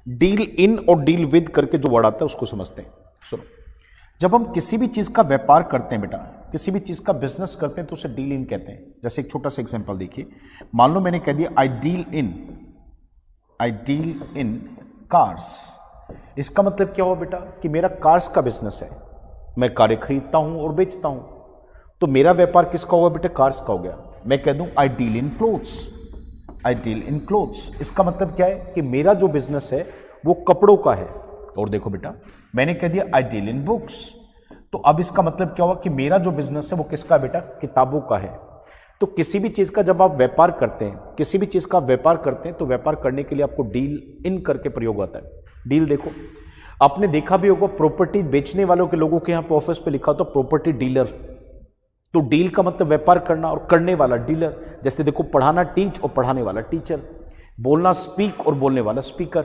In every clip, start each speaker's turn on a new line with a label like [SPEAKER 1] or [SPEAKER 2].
[SPEAKER 1] Deal in और deal with करके जो वर्ड आता है उसको समझते हैं। सुनो, जब हम किसी भी चीज का व्यापार करते हैं बेटा, किसी भी चीज का बिजनेस करते हैं तो उसे डील इन कहते हैं। जैसे एक छोटा सा एग्जांपल देखिए, मान लो मैंने कह दिया आई डील इन कार्स। इसका मतलब क्या हुआ बेटा कि मेरा कार्स का बिजनेस है, मैं कारें खरीदता हूं और बेचता हूं। तो मेरा व्यापार किसका होगा बेटा? कार्स का हो गया। मैं कह दूं आई डील इन क्लोथ्स, इसका मतलब क्या है कि मेरा जो बिजनेस है वो कपड़ों का है। और देखो बेटा, मैंने कह दिया आई डील इन बुक्स, तो अब इसका मतलब क्या हुआ कि मेरा जो बिजनेस है वो किसका है बेटा? किताबों का है। तो किसी भी चीज का जब आप व्यापार करते हैं, किसी भी चीज का व्यापार करते हैं तो व्यापार करने के लिए आपको डील इन करके प्रयोग आता है। डील देखो, आपने देखा भी होगा प्रॉपर्टी बेचने वालों के लोगों के यहाँ पे ऑफिस पे लिखा होता प्रॉपर्टी डीलर। तो डील का मतलब व्यापार करना और करने वाला डीलर। जैसे देखो, पढ़ाना टीच और पढ़ाने वाला टीचर, बोलना स्पीक और बोलने वाला स्पीकर।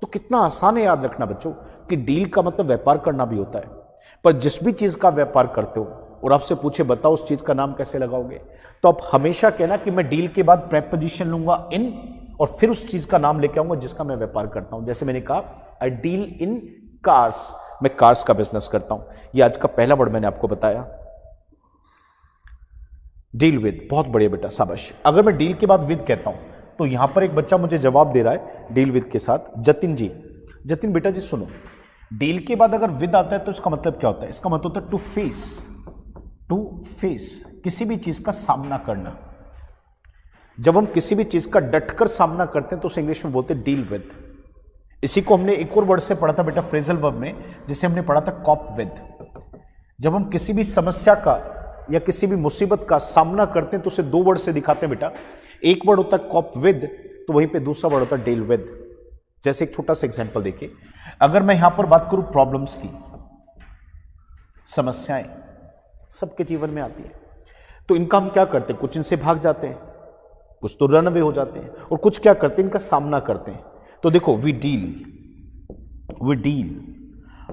[SPEAKER 1] तो कितना आसान है याद रखना बच्चों कि डील का मतलब व्यापार करना भी होता है। पर जिस भी चीज का व्यापार करते हो और आपसे पूछे बताओ उस चीज का नाम कैसे लगाओगे, तो आप हमेशा कहना कि मैं डील के बाद प्रेपोजिशन लूंगा इन और फिर उस चीज का नाम लेके आऊंगा जिसका मैं व्यापार करता हूं। जैसे मैंने कहा आई डील इन कार्स, मैं कार्स का बिजनेस करता हूं। ये आज का पहला वर्ड मैंने आपको बताया, डील विद। बहुत बढ़िया बेटा, शाबाश। अगर मैं डील के बाद विद कहता हूं तो यहां पर एक बच्चा मुझे जवाब दे रहा है डील विद के साथ, जतिन जी। जतिन बेटा जी सुनो, डील के बाद अगर विद आता है तो इसका मतलब क्या होता है? इसका मतलब होता है टू फेस, किसी भी चीज का सामना करना। जब हम किसी भी चीज का डटकर सामना करते हैं तो उसे इंग्लिश में बोलते हैं डील विद। इसी को हमने एक और वर्ड से पढ़ा था बेटा फ्रेजल वर्ब में, जिसे हमने पढ़ा था कॉप विद। जब हम किसी भी समस्या का या किसी भी मुसीबत का सामना करते हैं तो उसे दो वर्ड से दिखाते हैं बेटा। एक वर्ड होता है कॉप विद, तो वहीं पे दूसरा वर्ड होता है डील विद। जैसे एक छोटा सा एग्जांपल देखिए, अगर मैं यहां पर बात करूं प्रॉब्लम्स की, समस्याएं सबके जीवन में आती है, तो इनका हम क्या करते हैं? कुछ इनसे भाग जाते हैं, कुछ तो रन अवे हो जाते हैं, और कुछ क्या करते हैं? इनका सामना करते हैं। तो देखो, वी डील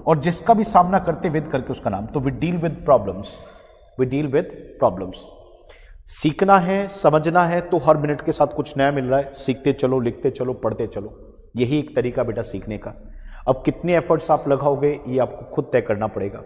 [SPEAKER 1] और जिसका भी सामना करते विद करके उसका नाम, तो वी डील विद प्रॉब्लम्स। सीखना है, समझना है, तो हर मिनट के साथ कुछ नया मिल रहा है, सीखते चलो, लिखते चलो, पढ़ते चलो। यही एक तरीका बेटा सीखने का। अब कितने एफर्ट्स आप लगाओगे ये आपको खुद तय करना पड़ेगा।